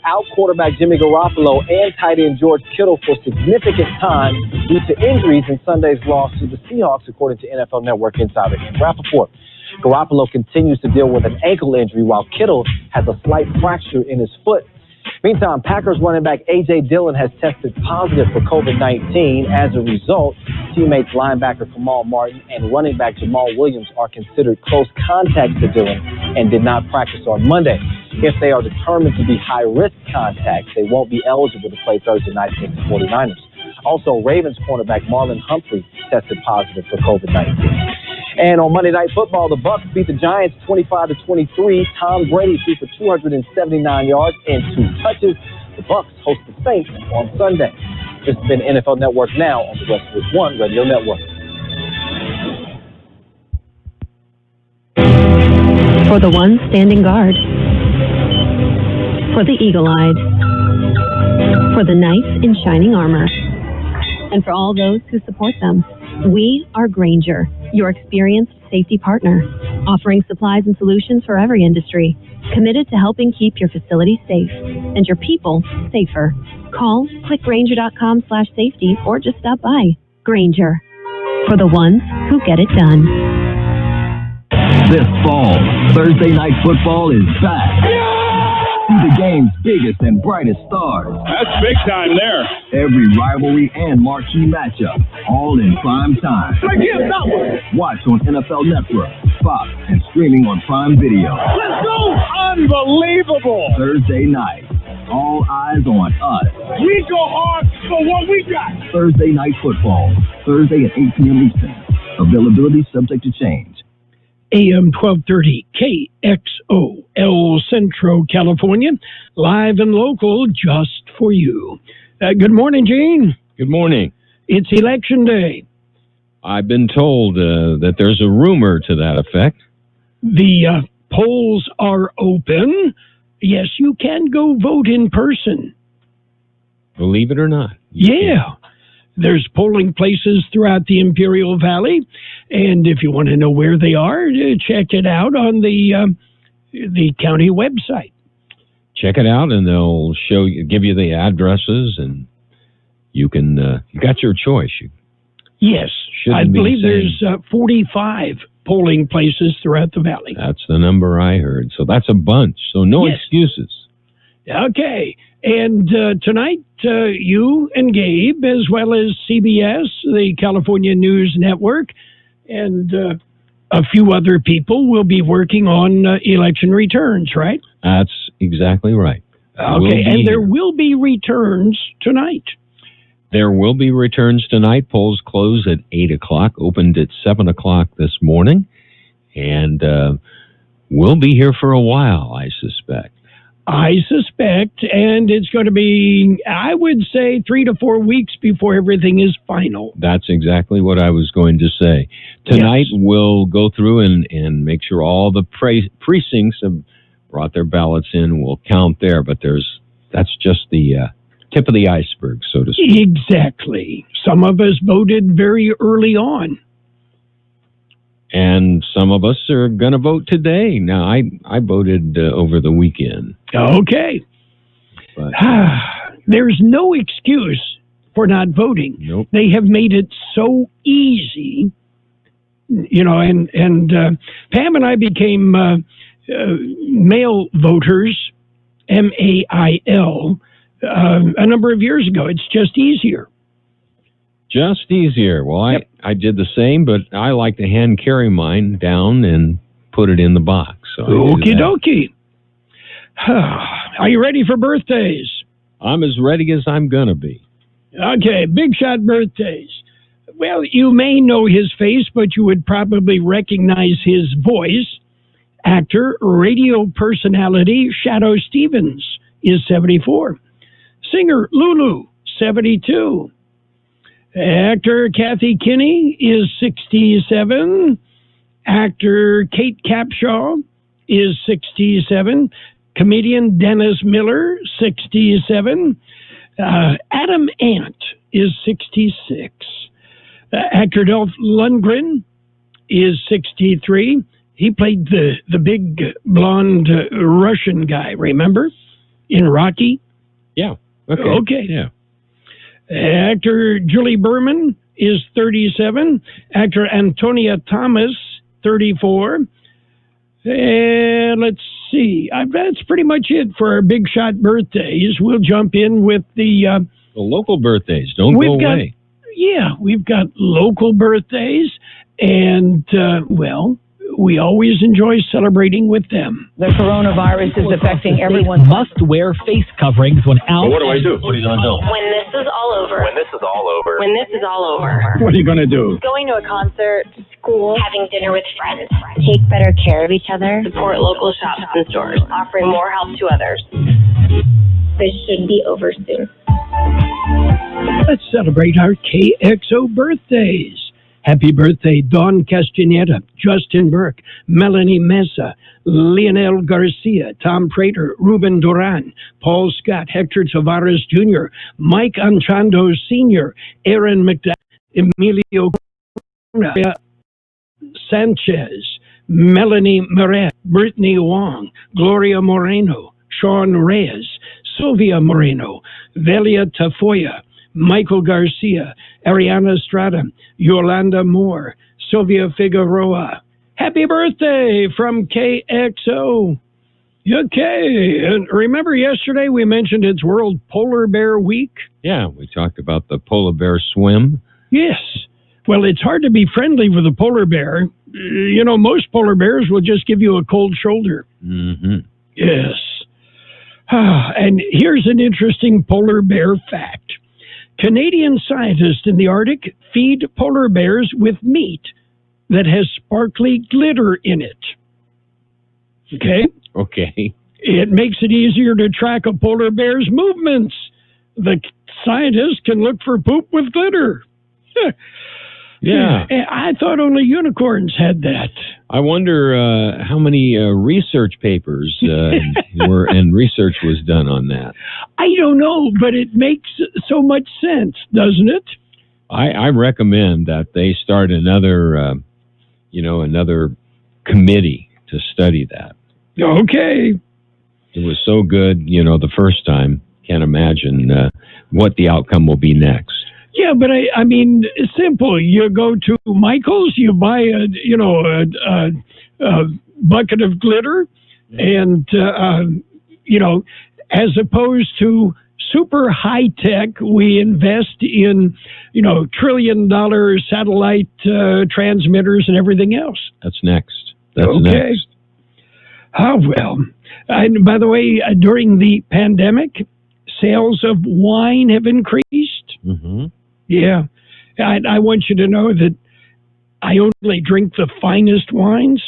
out quarterback Jimmy Garoppolo and tight end George Kittle for significant time due to injuries in Sunday's loss to the Seahawks, according to NFL Network insider Rappaport. Garoppolo continues to deal with an ankle injury, while Kittle has a slight fracture in his foot. Meantime, Packers running back A.J. Dillon has tested positive for COVID-19. As a result, teammates linebacker Kamal Martin and running back Jamal Williams are considered close contacts to Dillon and did not practice on Monday. If they are determined to be high-risk contacts, they won't be eligible to play Thursday night against the 49ers. Also, Ravens cornerback Marlon Humphrey tested positive for COVID-19. And on Monday Night Football, the Bucs beat the Giants 25-23. Tom Brady threw for 279 yards and 2 touches. The Bucs host the Saints on Sunday. This has been NFL Network Now on the Westwood One Radio Network. For the one standing guard. For the eagle-eyed. For the knights in shining armor. And for all those who support them. We are Grainger, your experienced safety partner, offering supplies and solutions for every industry, committed to helping keep your facility safe and your people safer. Call, click Grainger.com/safety, or just stop by. Grainger, for the ones who get it done. This fall, Thursday Night Football is back. See the game's biggest and brightest stars. That's big time there. Every rivalry and marquee matchup, all in prime time. Watch on NFL Network, Fox, and streaming on Prime Video. Let's go! Unbelievable! Thursday night, all eyes on us. We go hard for what we got. Thursday Night Football, Thursday at 8 p.m. Eastern. Availability subject to change. AM 1230 KXO, El Centro, California, live and local just for you. Good morning, Gene. Good morning. It's Election Day. I've been told that there's a rumor to that effect. The polls are open. Yes, you can go vote in person. Believe it or not. Yeah. There's polling places throughout the Imperial Valley, and if you want to know where they are, check it out on the county website. Check it out, and they'll give you the addresses, and you can you got your choice. Yes, I believe there's 45 polling places throughout the valley. That's the number I heard. So that's a bunch. So no excuses. Okay. And tonight, you and Gabe, as well as CBS, the California News Network, and a few other people will be working on election returns, right? That's exactly right. Okay, and there will be returns tonight. There will be returns tonight. Polls close at 8 o'clock, opened at 7 o'clock this morning, and we'll be here for a while, I suspect. And it's going to be, I would say, 3 to 4 weeks before everything is final. That's exactly what I was going to say. Tonight, we'll go through and make sure all the precincts have brought their ballots in. We'll count there, but that's just the tip of the iceberg, so to speak. Exactly. Some of us voted very early on. And some of us are going to vote today. Now, I voted over the weekend. Okay. But, there's no excuse for not voting. Nope. They have made it so easy. You know, and Pam and I became mail voters, MAIL, a number of years ago. It's just easier. Just easier. Well, I did the same, but I like to hand carry mine down and put it in the box. So okie dokie. Are you ready for birthdays? I'm as ready as I'm going to be. Okay, big shot birthdays. Well, you may know his face, but you would probably recognize his voice. Actor, radio personality Shadow Stevens is 74. Singer Lulu, 72. Actor Kathy Kinney is 67. Actor Kate Capshaw is 67. Comedian Dennis Miller, 67. Adam Ant is 66. Actor Dolph Lundgren is 63. He played the big blonde Russian guy, remember? in Rocky? Yeah. Okay. Okay. Yeah. Actor Julie Berman is 37. Actor Antonia Thomas, 34. And let's see. That's pretty much it for our big shot birthdays. We'll jump in with the local birthdays. Don't go away. Yeah, we've got local birthdays, and, we always enjoy celebrating with them. The coronavirus is affecting everyone. Must wear face coverings when out. What do I do? What are you going to do? When this is all over. When this is all over. When this is all over. What are you going to do? Going to a concert, school, having dinner with friends. Take better care of each other. Support local shops and stores. Offering more help to others. This should be over soon. Let's celebrate our KXO birthdays. Happy birthday, Dawn Castaneda, Justin Burke, Melanie Mesa, Leonel Garcia, Tom Prater, Ruben Duran, Paul Scott, Hector Tavares Jr., Mike Anchando Sr., Aaron McDowell, Emilio Sanchez, Melanie Moret, Brittany Wong, Gloria Moreno, Sean Reyes, Sylvia Moreno, Velia Tafoya, Michael Garcia, Ariana Estrada, Yolanda Moore, Sylvia Figueroa. Happy birthday from KXO. Okay, and remember yesterday we mentioned it's World Polar Bear Week? Yeah, we talked about the polar bear swim. Yes. Well, it's hard to be friendly with a polar bear. You know, most polar bears will just give you a cold shoulder. Mm-hmm. Yes. And here's an interesting polar bear fact. Canadian scientists in the Arctic feed polar bears with meat that has sparkly glitter in it. Okay? Okay. It makes it easier to track a polar bear's movements. The scientists can look for poop with glitter. Yeah. I thought only unicorns had that. I wonder how many research papers and research was done on that. I don't know, but it makes so much sense, doesn't it? I recommend that they start another committee to study that. Okay. It was so good, the first time. Can't imagine what the outcome will be next. Yeah, but I mean, it's simple. You go to Michael's, you buy a bucket of glitter, and as opposed to super high tech, we invest in $1 trillion satellite transmitters and everything else. That's next. That's okay. Next. Oh well. And by the way, during the pandemic, sales of wine have increased. Mm-hmm. Yeah. I want you to know that I only drink the finest wines.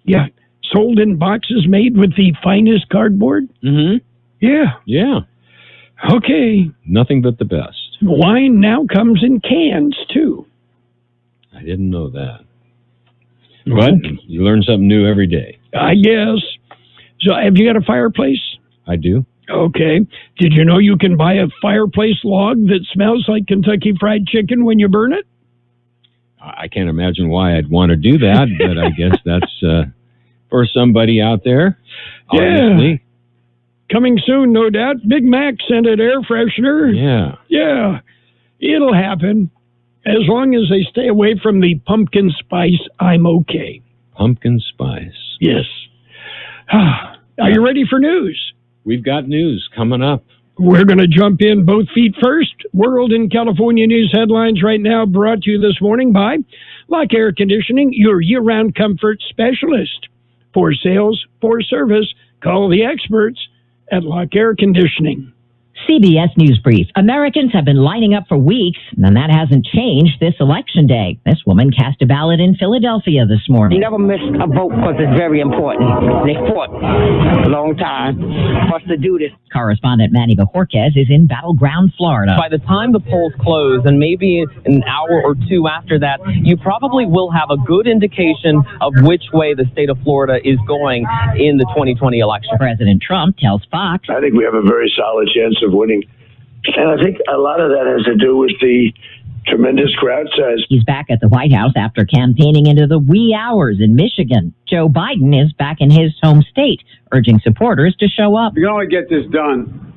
Yeah. Sold in boxes made with the finest cardboard. Mm-hmm. Yeah. Yeah. Okay. Nothing but the best. Wine now comes in cans, too. I didn't know that. But you learn something new every day. I guess. So have you got a fireplace? I do. Okay. Did you know you can buy a fireplace log that smells like Kentucky Fried Chicken when you burn it? I can't imagine why I'd want to do that, but I guess that's for somebody out there. Obviously. Yeah. Coming soon, no doubt. Big Mac scented air freshener. Yeah. Yeah. It'll happen. As long as they stay away from the pumpkin spice, I'm okay. Pumpkin spice. Yes. Are you ready for news? We've got news coming up. We're going to jump in both feet first. World and California news headlines right now brought to you this morning by Lock Air Conditioning, your year-round comfort specialist. For sales, for service, call the experts at Lock Air Conditioning. CBS News Brief. Americans have been lining up for weeks, and that hasn't changed this election day. This woman cast a ballot in Philadelphia this morning. You never miss a vote because it's very important. They fought a long time for us to do this. Correspondent Manny Bajorquez is in Battleground, Florida. By the time the polls close, and maybe an hour or two after that, you probably will have a good indication of which way the state of Florida is going in the 2020 election. President Trump tells Fox, I think we have a very solid chance of winning. And I think a lot of that has to do with the Tremendous crowd size. He's back at the White House after campaigning into the wee hours in Michigan. Joe Biden is back in his home state, urging supporters to show up. We can only get this done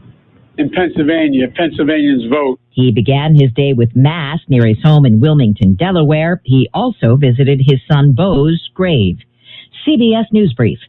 in Pennsylvania. Pennsylvanians vote. He began his day with Mass near his home in Wilmington, Delaware. He also visited his son Beau's grave. CBS News Brief.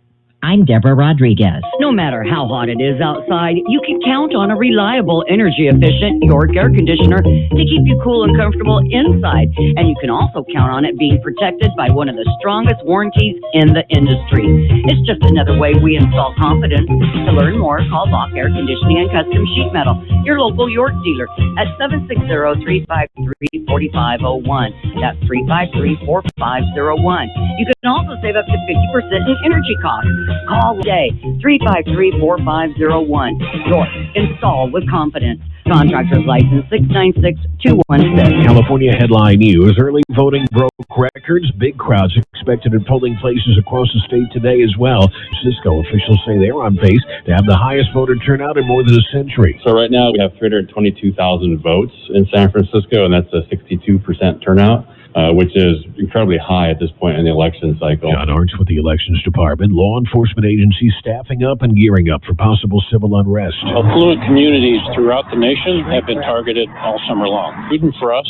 I'm Deborah Rodriguez. No matter how hot it is outside, you can count on a reliable, energy-efficient York air conditioner to keep you cool and comfortable inside. And you can also count on it being protected by one of the strongest warranties in the industry. It's just another way we install confidence. To learn more, call Lock Air Conditioning and Custom Sheet Metal, your local York dealer, at 760-353-4501. That's 353-4501. You can also save up to 50% in energy costs. Call today, 353-4501. York, install with confidence. Contractor's license 696216. California headline news. Early voting broke records. Big crowds expected at polling places across the state today as well. Cisco officials say they're on pace to have the highest voter turnout in more than a century. So right now we have 322,000 votes in San Francisco, and that's a 62% turnout. Which is incredibly high at this point in the election cycle. John Arch with the Elections Department. Law enforcement agencies staffing up and gearing up for possible civil unrest. Affluent communities throughout the nation have been targeted all summer long. Prudent for us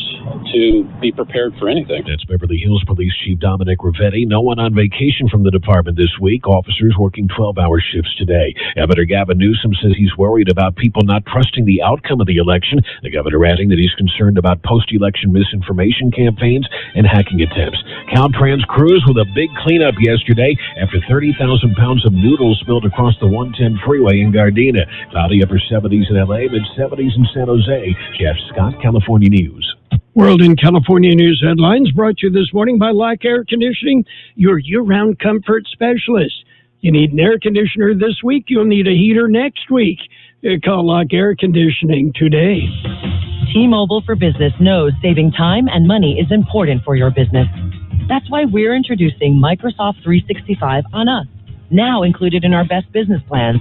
to be prepared for anything. That's Beverly Hills Police Chief Dominic Rivetti. No one on vacation from the department this week. Officers working 12-hour shifts today. Governor Gavin Newsom says he's worried about people not trusting the outcome of the election. The governor adding that he's concerned about post-election misinformation campaigns and hacking attempts. Caltrans crews with a big cleanup yesterday after 30,000 pounds of noodles spilled across the 110 freeway in Gardena. Cloudy upper 70s in LA, mid-70s in San Jose. Jeff Scott, California News. World in California News headlines brought to you this morning by Lock Air Conditioning, your year-round comfort specialist. You need an air conditioner this week, you'll need a heater next week. Call Lock Air Conditioning today. T-Mobile for Business knows saving time and money is important for your business. That's why we're introducing Microsoft 365 on us, now included in our best business plans.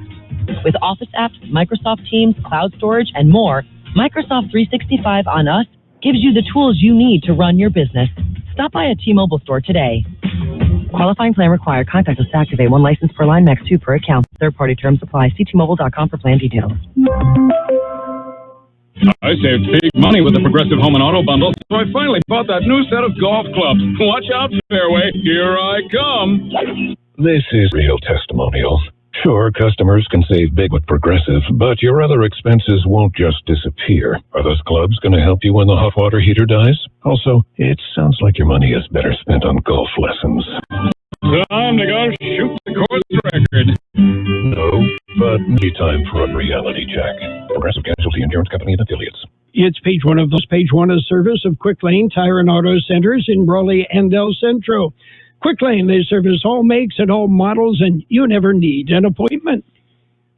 With Office apps, Microsoft Teams, cloud storage, and more, Microsoft 365 on us gives you the tools you need to run your business. Stop by a T-Mobile store today. Qualifying plan required. Contact us to activate. 1 license per line, max 2 per account. Third-party terms apply. See T-Mobile.com for plan details. I saved big money with the Progressive Home and Auto Bundle, so I finally bought that new set of golf clubs. Watch out, Fairway. Here I come. This is real testimonial. Sure, customers can save big with Progressive, but your other expenses won't just disappear. Are those clubs going to help you when the hot water heater dies? Also, it sounds like your money is better spent on golf lessons. Time to go shoot the course record. No, but maybe time for a reality check. Progressive Casualty Insurance Company and Affiliates. It's page one of those. Page one is service of Quick Lane Tire and Auto Centers in Brawley and El Centro. Quick Lane, they service all makes and all models, and you never need an appointment.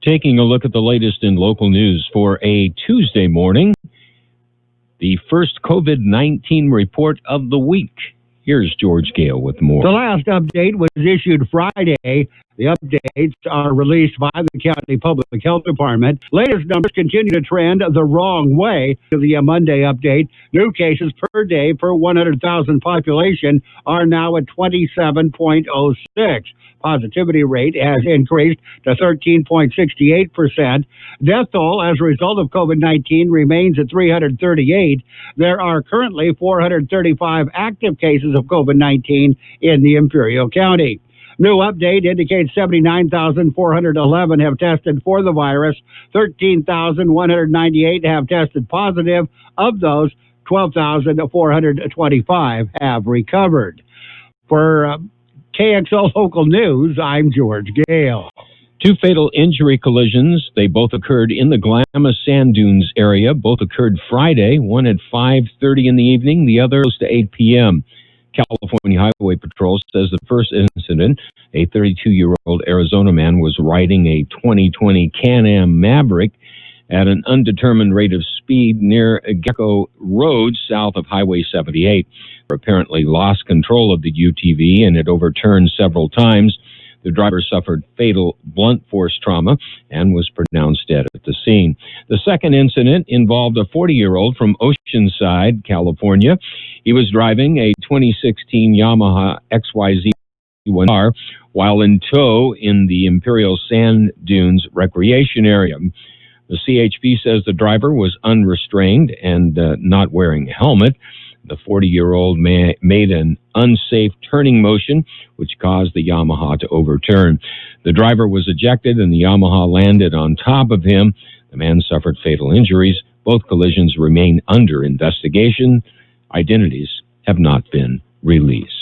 Taking a look at the latest in local news for a Tuesday morning, the first COVID-19 report of the week. Here's George Gale with more. The last update was issued Friday. The updates are released by the County Public Health Department. Latest numbers continue to trend the wrong way. To the Monday update, new cases per day per 100,000 population are now at 27.06. Positivity rate has increased to 13.68%. Death toll as a result of COVID-19 remains at 338. There are currently 435 active cases of COVID-19 in the Imperial County. New update indicates 79,411 have tested for the virus. 13,198 have tested positive. Of those, 12,425 have recovered. For KXO Local News, I'm George Gale. Two fatal injury collisions. They both occurred in the Glamis Sand Dunes area. Both occurred Friday, one at 5:30 in the evening, the other close to 8 p.m. California Highway Patrol says the first incident, a 32-year-old Arizona man was riding a 2020 Can-Am Maverick at an undetermined rate of speed near Gecko Road south of Highway 78. Apparently lost control of the UTV and it overturned several times. The driver suffered fatal blunt force trauma and was pronounced dead at the scene. The second incident involved a 40-year-old from Oceanside, California. He was driving a 2016 Yamaha XYZ car while in tow in the Imperial Sand Dunes recreation area. The CHP says the driver was unrestrained and not wearing a helmet. The 40-year-old made an unsafe turning motion, which caused the Yamaha to overturn. The driver was ejected and the Yamaha landed on top of him. The man suffered fatal injuries. Both collisions remain under investigation. Identities have not been released.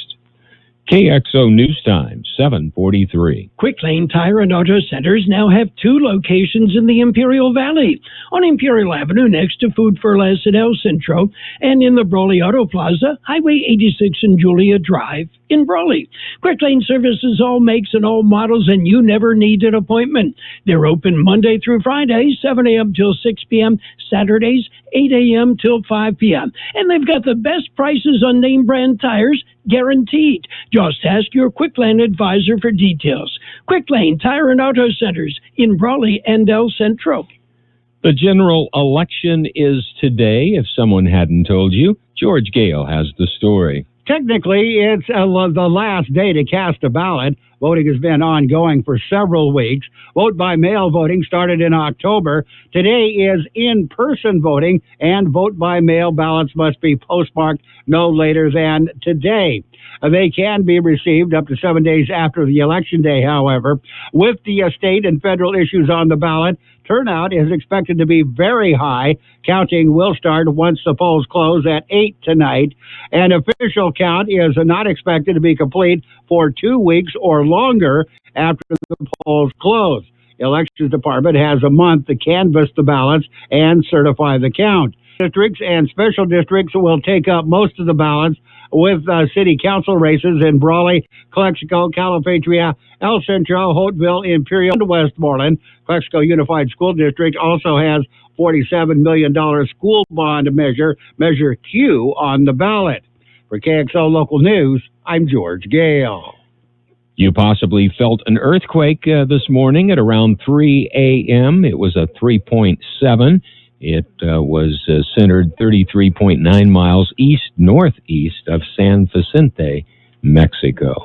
KXO News Time, 7:43. Quick Lane Tire and Auto Centers now have 2 locations in the Imperial Valley, on Imperial Avenue next to Food for Less at El Centro, and in the Brawley Auto Plaza, Highway 86 and Julia Drive in Brawley. Quick Lane services all makes and all models, and you never need an appointment. They're open Monday through Friday, 7 a.m. till 6 p.m., Saturdays, 8 a.m. till 5 p.m. And they've got the best prices on name brand tires, guaranteed. Just ask your Quick Lane advisor for details. Quick Lane Tire and Auto Centers in Brawley and El Centro. The general election is today, if someone hadn't told you. George Gale has the story. Technically, it's the last day to cast a ballot. Voting has been ongoing for several weeks. Vote-by-mail voting started in October. Today is in-person voting, and vote-by-mail ballots must be postmarked no later than today. They can be received up to 7 days after the election day, however. With the state and federal issues on the ballot, turnout is expected to be very high. Counting will start once the polls close at 8 tonight. An official count is not expected to be complete for 2 weeks or longer after the polls close. The Elections Department has a month to canvass the ballots and certify the count. Districts and special districts will take up most of the ballots, with city council races in Brawley, Kxo, Calipatria, El Centro, Hopeville, Imperial, and Westmoreland. Kxo Unified School District also has $47 million school bond measure Q, on the ballot. For KXO Local News, I'm George Gale. You possibly felt an earthquake this morning at around 3 a.m. It was a 3.7. It was centered 33.9 miles east-northeast of San Vicente, Mexico.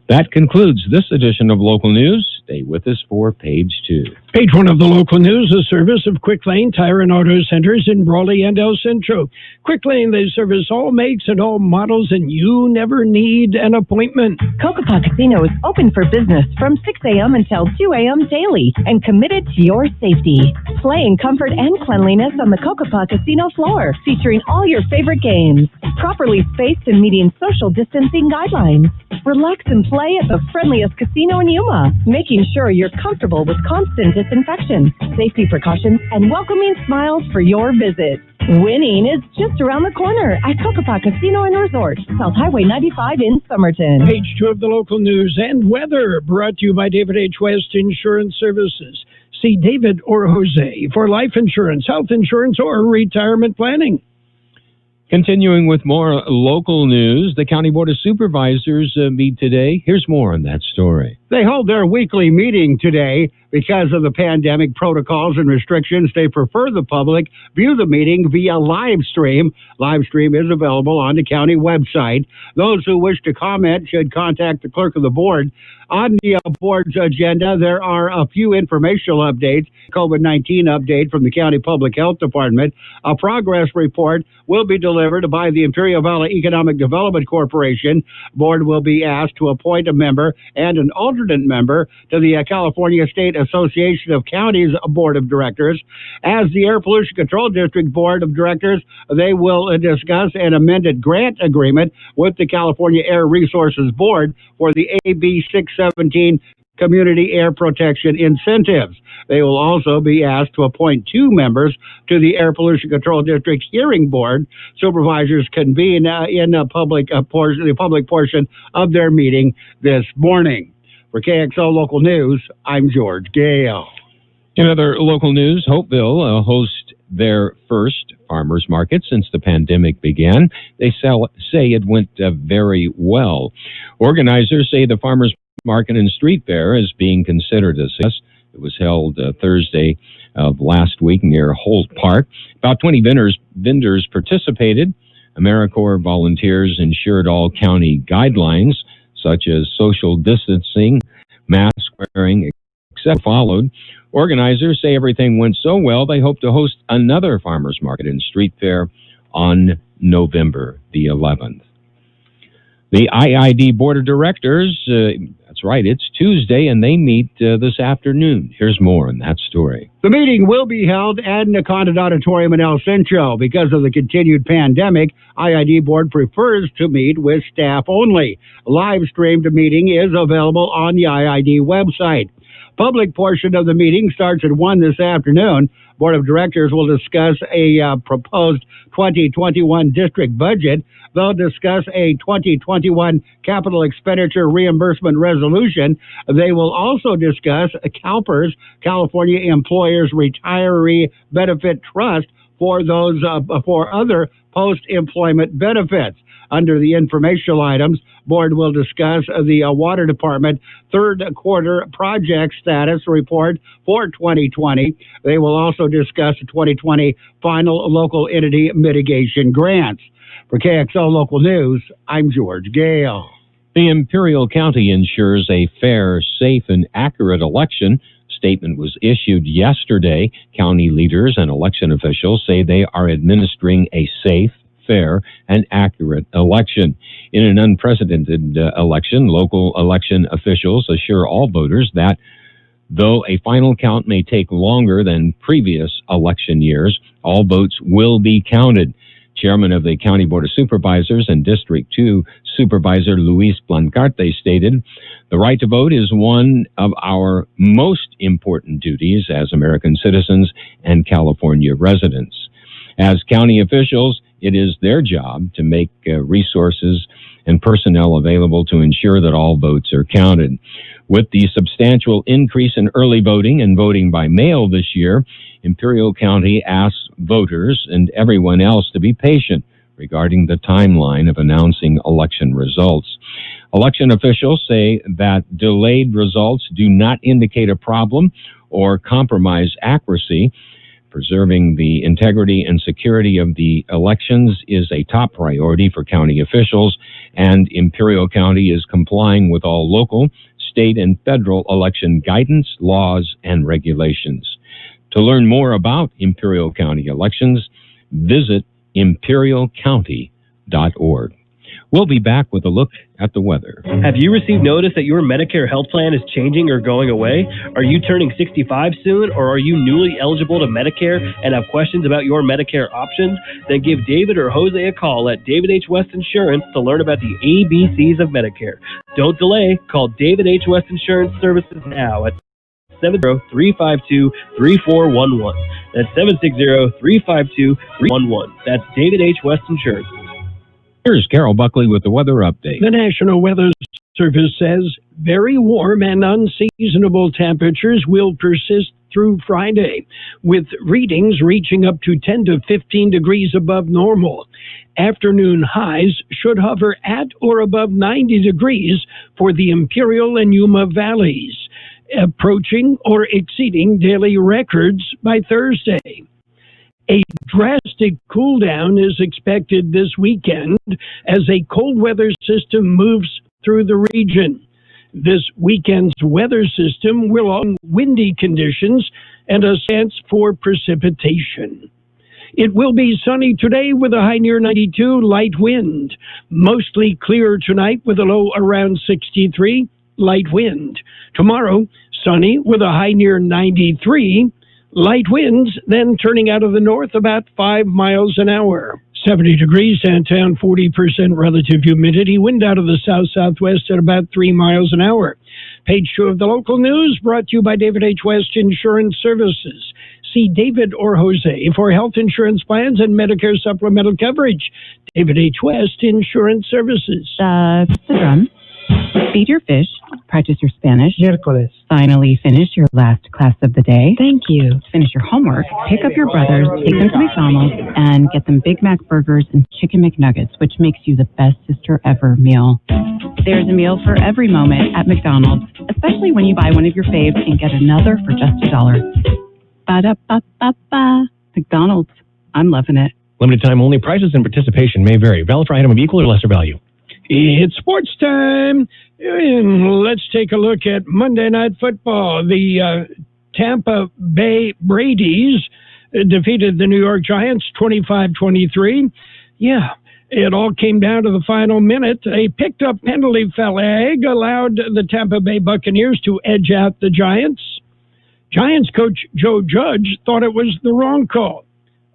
That concludes this edition of Local News. Stay with us for Page 2. Page 1 of the Local News, a service of Quick Lane Tire and Auto Centers in Brawley and El Centro. Quick Lane, they service all makes and all models, and you never need an appointment. Kokopah Casino is open for business from 6 a.m. until 2 a.m. daily and committed to your safety. Play in comfort and cleanliness on the Kokopah Casino floor, featuring all your favorite games, properly spaced and meeting social distancing guidelines. Relax and play at the friendliest casino in Yuma, making sure you're comfortable with constant disinfection, safety precautions, and welcoming smiles for your visit. Winning is just around the corner at Kokopah Casino and Resort, South Highway 95 in Somerton. Page 2 of the Local News and weather, brought to you by David H. West Insurance Services. See David or Jose for life insurance, health insurance, or retirement planning. Continuing with more local news, the County Board of Supervisors meet today. Here's more on that story. They hold their weekly meeting today. Because of the pandemic protocols and restrictions, they prefer the public view the meeting via live stream. Live stream is available on the county website. Those who wish to comment should contact the clerk of the board. On the board's agenda, there are a few informational updates. COVID-19 update from the County Public Health Department. A progress report will be delivered by the Imperial Valley Economic Development Corporation. Board will be asked to appoint a member and an alternate member to the California State Association of Counties Board of Directors. As the Air Pollution Control District Board of Directors, they will discuss an amended grant agreement with the California Air Resources Board for the AB 617 Community Air Protection Incentives. They will also be asked to appoint 2 members to the Air Pollution Control District Hearing Board. Supervisors convene in the public portion of their meeting this morning. For KXO Local News, I'm George Gale. In other local news, Hopeville hosts their first farmers market since the pandemic began. They say it went very well. Organizers say the farmers Market and Street Fair is being considered a success. It was held Thursday of last week near Holt Park. About 20 vendors participated. AmeriCorps volunteers ensured all county guidelines, such as social distancing, mask wearing, etc., followed. Organizers say everything went so well, they hope to host another farmers market and street fair on November the 11th. The IID Board of Directors, that's right, it's Tuesday, and they meet this afternoon. Here's more on that story. The meeting will be held at the Condon Auditorium in El Centro. Because of the continued pandemic, IID Board prefers to meet with staff only. A live-streamed meeting is available on the IID website. Public portion of the meeting starts at 1 this afternoon. Board of Directors will discuss a proposed 2021 district budget. They'll discuss a 2021 capital expenditure reimbursement resolution. They will also discuss CalPERS, California Employers Retiree Benefit Trust, for those for other post-employment benefits. Under the informational items, Board will discuss the Water Department third quarter project status report for 2020. They will also discuss the 2020 final local entity mitigation grants. For KXO Local News, I'm George Gale. The Imperial County ensures a fair, safe, and accurate election. Statement was issued yesterday. County leaders and election officials say they are administering a safe, fair, and accurate election. In an unprecedented election, local election officials assure all voters that though a final count may take longer than previous election years, all votes will be counted. Chairman of the County Board of Supervisors and District 2 Supervisor Luis Blancarte stated, "The right to vote is one of our most important duties as American citizens and California residents. As county officials, it is their job to make resources and personnel available to ensure that all votes are counted. With the substantial increase in early voting and voting by mail this year, Imperial County asks voters and everyone else to be patient regarding the timeline of announcing election results. Election officials say that delayed results do not indicate a problem or compromise accuracy. Preserving the integrity and security of the elections is a top priority for county officials, and Imperial County is complying with all local, state, and federal election guidance, laws, and regulations. To learn more about Imperial County elections, visit imperialcounty.org. We'll be back with a look at the weather. Have you received notice that your Medicare health plan is changing or going away? Are you turning 65 soon, or are you newly eligible to Medicare and have questions about your Medicare options? Then give David or Jose a call at David H. West Insurance to learn about the ABCs of Medicare. Don't delay. Call David H. West Insurance Services now at 760-352-3411. That's 760-352-3411. That's David H. West Insurance. Here's Carroll Buckley with the weather update. The National Weather Service says very warm and unseasonable temperatures will persist through Friday, with readings reaching up to 10 to 15 degrees above normal. Afternoon highs should hover at or above 90 degrees for the Imperial and Yuma valleys, approaching or exceeding daily records by Thursday. A drastic cool down is expected this weekend as a cold weather system moves through the region. This weekend's weather system will have windy conditions and a chance for precipitation. It will be sunny today with a high near 92, light wind. Mostly clear tonight with a low around 63, light wind. Tomorrow, sunny with a high near 93, light winds, then turning out of the north about 5 miles an hour. 70 degrees downtown, 40% relative humidity. Wind out of the south-southwest at about 3 miles an hour. Page 2 of the local news brought to you by David H. West Insurance Services. See David or Jose for health insurance plans and Medicare supplemental coverage. David H. West Insurance Services. The drum. Feed your fish, practice your Spanish. Miércoles. Finally finish your last class of the day. Thank you. Finish your homework, pick up your brothers, take them to McDonald's, and get them Big Mac burgers and Chicken McNuggets, which makes you the best sister ever meal. There's a meal for every moment at McDonald's, especially when you buy one of your faves and get another for just $1. Ba-da-ba-ba-ba. McDonald's. I'm loving it. Limited time only. Prices and participation may vary. Valid for item of equal or lesser value. It's sports time, and let's take a look at Monday Night Football. The Tampa Bay Brady's defeated the New York Giants 25-23. Yeah, it all came down to the final minute. A picked-up penalty flag allowed the Tampa Bay Buccaneers to edge out the Giants. Giants coach Joe Judge thought it was the wrong call.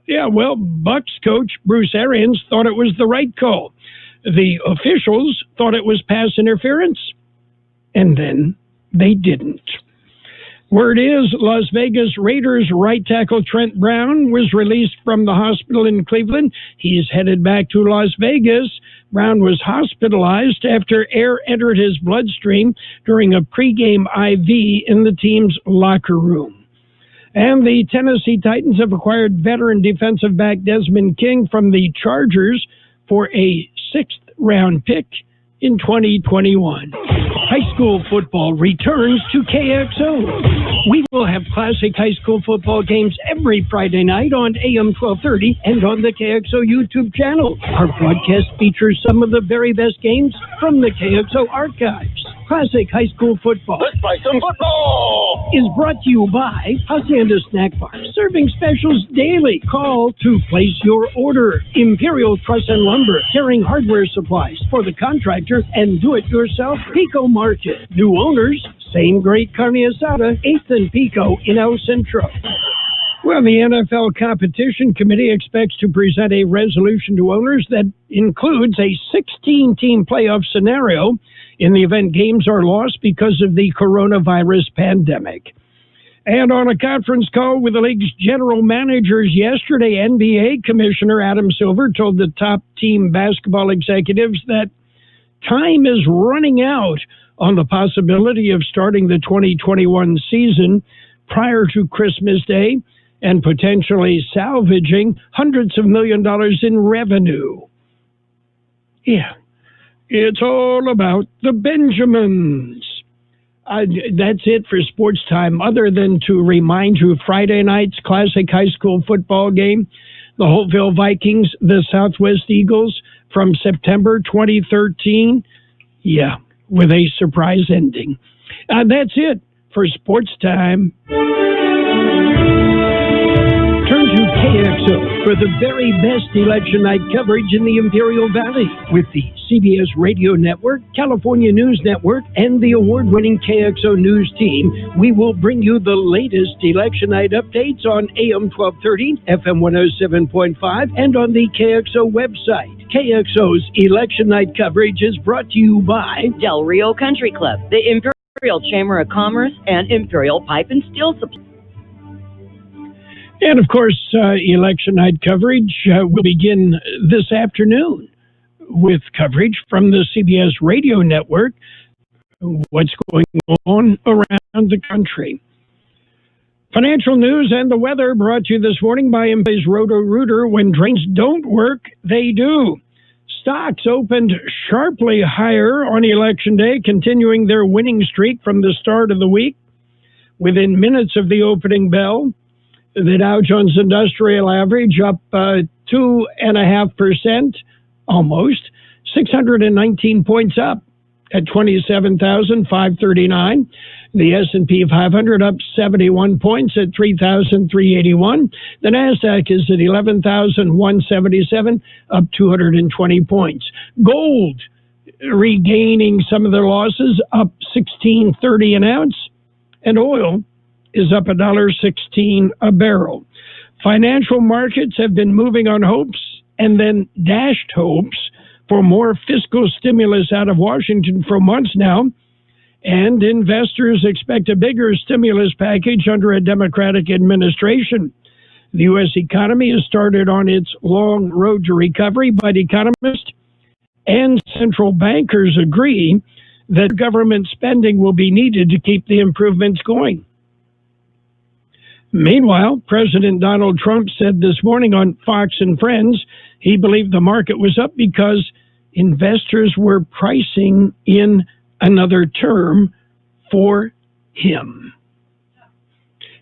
Yeah, well, Bucs coach Bruce Arians thought it was the right call. The officials thought it was pass interference, and then they didn't. Word is Las Vegas Raiders right tackle Trent Brown was released from the hospital in Cleveland. He's headed back to Las Vegas. Brown was hospitalized after air entered his bloodstream during a pregame IV in the team's locker room. And the Tennessee Titans have acquired veteran defensive back Desmond King from the Chargers for a 6th-round pick in 2021. High school football returns to KXO. We will have classic high school football games every Friday night on AM 1230 and on the KXO YouTube channel. Our broadcast features some of the very best games from the KXO archives. Classic high school football. Let's play some football! Is brought to you by Hacienda Snack Bar, serving specials daily. Call to place your order. Imperial Truss and Lumber, carrying hardware supplies for the contractor and do-it-yourself. Pico Market, new owners, same great carne asada, 8th and Pico in El Centro. Well, the NFL Competition Committee expects to present a resolution to owners that includes a 16-team playoff scenario in the event games are lost because of the coronavirus pandemic. And on a conference call with the league's general managers yesterday, NBA Commissioner Adam Silver told the top team basketball executives that time is running out on the possibility of starting the 2021 season prior to Christmas Day and potentially salvaging hundreds of millions of dollars in revenue. Yeah. It's all about the Benjamins. That's it for sports time, other than to remind you Friday night's classic high school football game, the Holtville Vikings, the Southwest Eagles from September 2013. Yeah, with a surprise ending. That's it for sports time. Turn to KXO for the very best election night coverage in the Imperial Valley with the CBS Radio Network, California News Network, and the award-winning KXO News team. We will bring you the latest election night updates on AM 1230, FM 107.5, and on the KXO website. KXO's election night coverage is brought to you by Del Rio Country Club, the Imperial Chamber of Commerce, and Imperial Pipe and Steel Supply. And, of course, election night coverage will begin this afternoon with coverage from the CBS Radio Network, what's going on around the country. Financial news and the weather brought to you this morning by Empay's Roto-Rooter. When drains don't work, they do. Stocks opened sharply higher on Election Day, continuing their winning streak from the start of the week. Within minutes of the opening bell, the Dow Jones Industrial Average up 2.5%, almost, 619 points up at 27,539. The S&P 500 up 71 points at 3,381. The NASDAQ is at 11,177, up 220 points. Gold regaining some of their losses, up $16.30 an ounce, and oil is up $1.16 a barrel. Financial markets have been moving on hopes and then dashed hopes for more fiscal stimulus out of Washington for months now, and investors expect a bigger stimulus package under a Democratic administration. The U.S. economy has started on its long road to recovery, but economists and central bankers agree that government spending will be needed to keep the improvements going. Meanwhile, President Donald Trump said this morning on Fox and Friends he believed the market was up because investors were pricing in another term for him.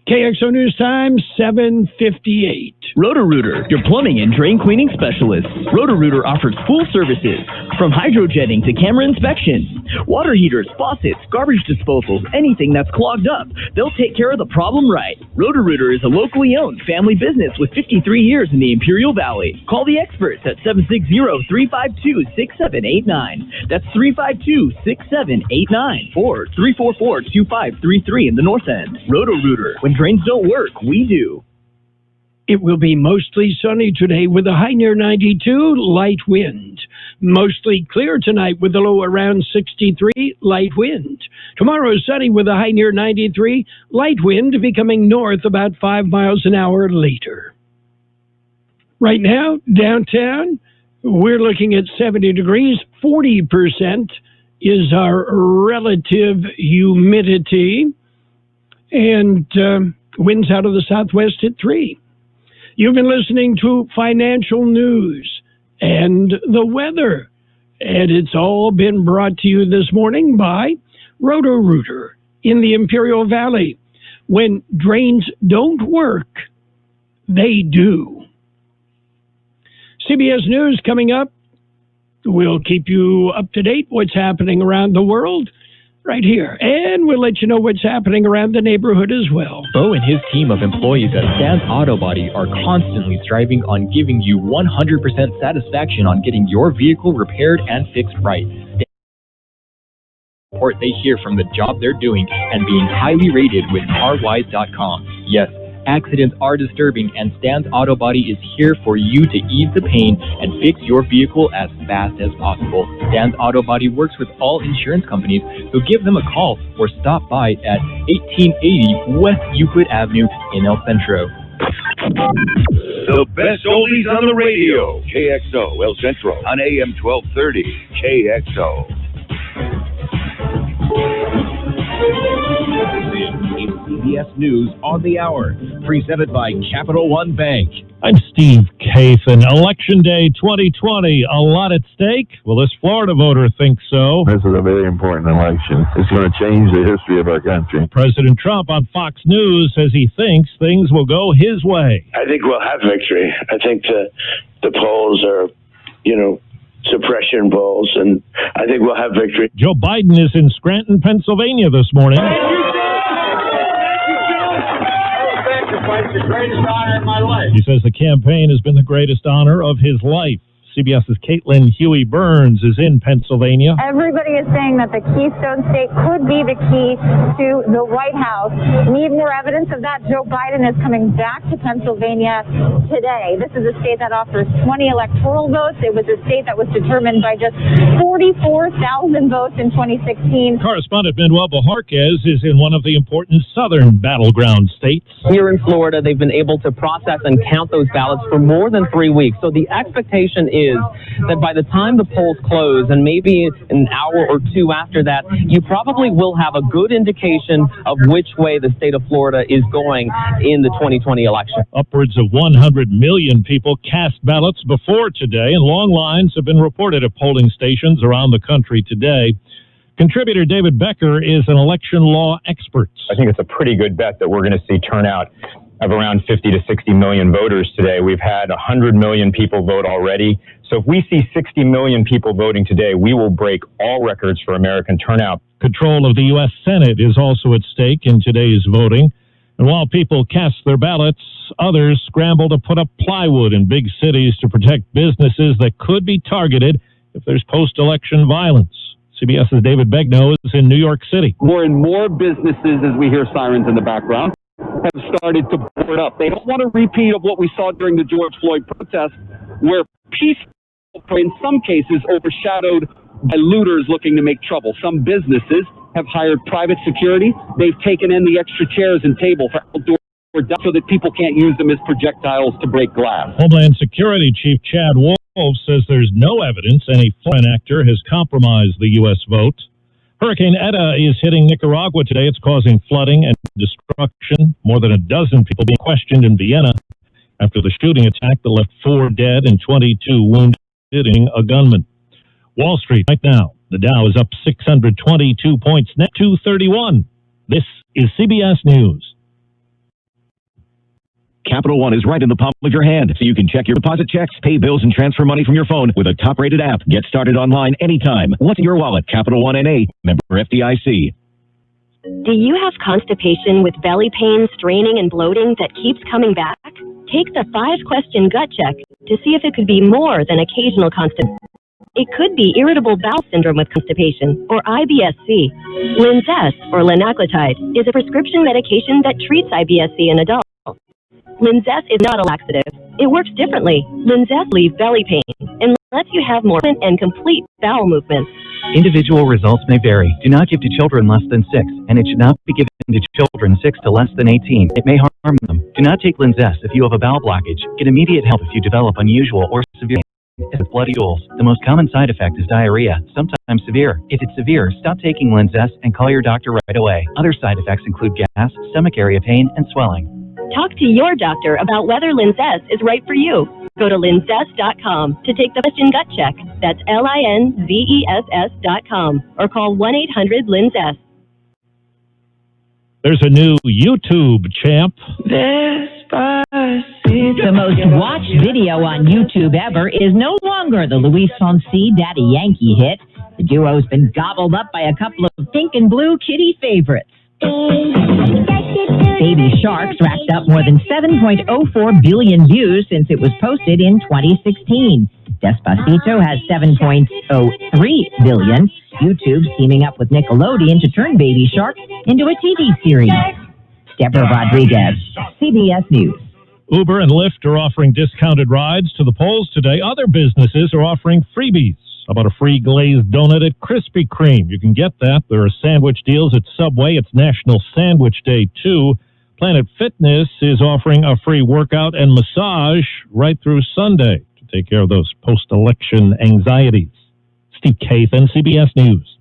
KXO News Time, 7:58. Roto-Rooter, your plumbing and drain cleaning specialist. Roto-Rooter offers full services, from hydrojetting to camera inspection. Water heaters, faucets, garbage disposals, anything that's clogged up. They'll take care of the problem right. Roto-Rooter is a locally owned family business with 53 years in the Imperial Valley. Call the experts at 760-352-6789. That's 352-6789 or 344-2533 in the North End. Roto-Rooter. When drains don't work, we do. It will be mostly sunny today with a high near 92, light wind. Mostly clear tonight with a low around 63, light wind. Tomorrow sunny with a high near 93, light wind becoming north about 5 miles an hour later. Right now, downtown, we're looking at 70 degrees, 40% is our relative humidity, and winds out of the southwest at 3. You've been listening to financial news and the weather, and it's all been brought to you this morning by Roto-Rooter in the Imperial Valley. When drains don't work, they do. CBS News coming up. We'll keep you up to date what's happening around the world right here, and we'll let you know what's happening around the neighborhood as well. Bo and his team of employees at Stan's Auto Body are constantly striving on giving you 100% satisfaction on getting your vehicle repaired and fixed right. Support they hear from the job they're doing and being highly rated with CarWise.com. Yes, accidents are disturbing, and Stan's Auto Body is here for you to ease the pain and fix your vehicle as fast as possible. Stan's Auto Body works with all insurance companies, so give them a call or stop by at 1880 West Euclid Avenue in El Centro. The best oldies on the radio. KXO El Centro on AM 1230. KXO. CBS News on the Hour, presented by Capital One Bank. I'm Steve Kathan. Election Day 2020, a lot at stake? Well, this Florida voter thinks so. This is a very important election. It's going to change the history of our country. President Trump on Fox News says he thinks things will go his way. I think we'll have victory. I think the polls are, suppression polls, and I think we'll have victory. Joe Biden is in Scranton, Pennsylvania this morning. The greatest honor in my life. He says the campaign has been the greatest honor of his life. CBS's Caitlin Huey-Burns is in Pennsylvania. Everybody is saying that the Keystone State could be the key to the White House. Need more evidence of that? Joe Biden is coming back to Pennsylvania today. This is a state that offers 20 electoral votes. It was a state that was determined by just 44,000 votes in 2016. Correspondent Manuel Bojarquez is in one of the important southern battleground states. Here in Florida, they've been able to process and count those ballots for more than 3 weeks. So the expectation is that by the time the polls close, and maybe an hour or two after that, you probably will have a good indication of which way the state of Florida is going in the 2020 election. Upwards of 100 million people cast ballots before today, and long lines have been reported at polling stations around the country today. Contributor David Becker is an election law expert. I think it's a pretty good bet that we're going to see turnout of around 50 to 60 million voters today. We've had 100 million people vote already. So if we see 60 million people voting today, we will break all records for American turnout. Control of the U.S. Senate is also at stake in today's voting. And while people cast their ballots, others scramble to put up plywood in big cities to protect businesses that could be targeted if there's post-election violence. CBS's David Begnaud is in New York City. More and more businesses, as we hear sirens in the background, have started to board up. They don't want a repeat of what we saw during the George Floyd protest, where peaceful, in some cases, overshadowed by looters looking to make trouble. Some businesses have hired private security. They've taken in the extra chairs and tables for outdoor so that people can't use them as projectiles to break glass. Homeland Security Chief Chad Wolf says there's no evidence any foreign actor has compromised the U.S. vote. Hurricane Eta is hitting Nicaragua today. It's causing flooding and destruction. More than a dozen people being questioned in Vienna after the shooting attack that left 4 dead and 22 wounded, hitting a gunman. Wall Street right now. The Dow is up 622 points, net 231. This is CBS News. Capital One is right in the palm of your hand, so you can check your deposit checks, pay bills, and transfer money from your phone with a top-rated app. Get started online anytime. What's in your wallet? Capital One N.A., member FDIC. Do you have constipation with belly pain, straining, and bloating that keeps coming back? Take the 5-question gut check to see if it could be more than occasional constipation. It could be irritable bowel syndrome with constipation, or IBS-C. Linzess, or linaclotide, is a prescription medication that treats IBS-C in adults. Linzess is not a laxative. It works differently. Linzess relieves belly pain and lets you have more and complete bowel movements. Individual results may vary. Do not give to children less than 6, and it should not be given to children 6 to less than 18. It may harm them. Do not take Linzess if you have a bowel blockage. Get immediate help if you develop unusual or severe pain with bloody stools. The most common side effect is diarrhea, sometimes severe. If it's severe, stop taking Linzess and call your doctor right away. Other side effects include gas, stomach area pain, and swelling. Talk to your doctor about whether Linzess is right for you. Go to linzess.com to take the question gut check. That's LINZESS.com or call 1-800-LINZESS. There's a new YouTube champ. The most watched video on YouTube ever is no longer the Luis Fonsi Daddy Yankee hit. The duo's been gobbled up by a couple of pink and blue kitty favorites. Baby Sharks racked up more than 7.04 billion views since it was posted in 2016. Despacito has 7.03 billion. YouTube's teaming up with Nickelodeon to turn Baby Shark into a TV series. Deborah Rodriguez, CBS News. Uber and Lyft are offering discounted rides to the polls today. Other businesses are offering freebies. How about a free glazed donut at Krispy Kreme? You can get that. There are sandwich deals at Subway. It's National Sandwich Day, too. Planet Fitness is offering a free workout and massage right through Sunday to take care of those post-election anxieties. Steve Kathan, CBS News.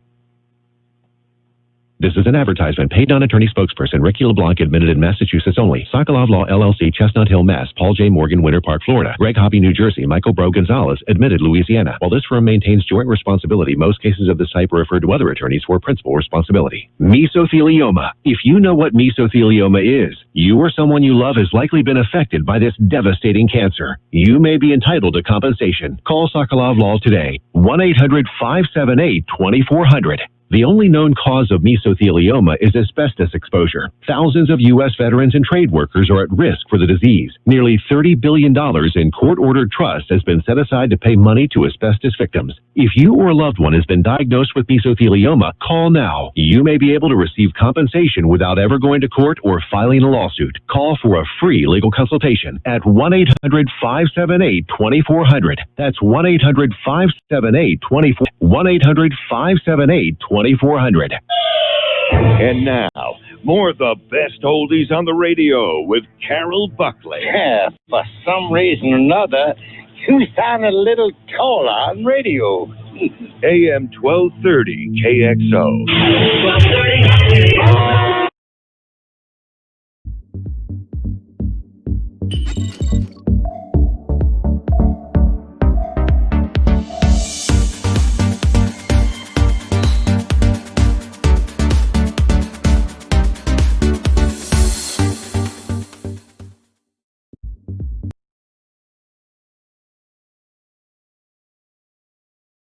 This is an advertisement. Paid non-attorney spokesperson Ricky LeBlanc, admitted in Massachusetts only. Sokolov Law, LLC, Chestnut Hill, Mass. Paul J. Morgan, Winter Park, Florida. Greg Hobby, New Jersey. Michael Bro Gonzalez, admitted Louisiana. While this firm maintains joint responsibility, most cases of this type are referred to other attorneys for principal responsibility. Mesothelioma. If you know what mesothelioma is, you or someone you love has likely been affected by this devastating cancer. You may be entitled to compensation. Call Sokolov Law today. 1-800-578-2400. The only known cause of mesothelioma is asbestos exposure. Thousands of U.S. veterans and trade workers are at risk for the disease. Nearly $30 billion in court-ordered trust has been set aside to pay money to asbestos victims. If you or a loved one has been diagnosed with mesothelioma, call now. You may be able to receive compensation without ever going to court or filing a lawsuit. Call for a free legal consultation at 1-800-578-2400. That's 1-800-578-2400. 1-800-578-2400. 2400. And now, more of the best oldies on the radio with Carroll Buckley. Yeah, for some reason or another, you sound a little taller on radio. AM 1230 KXO.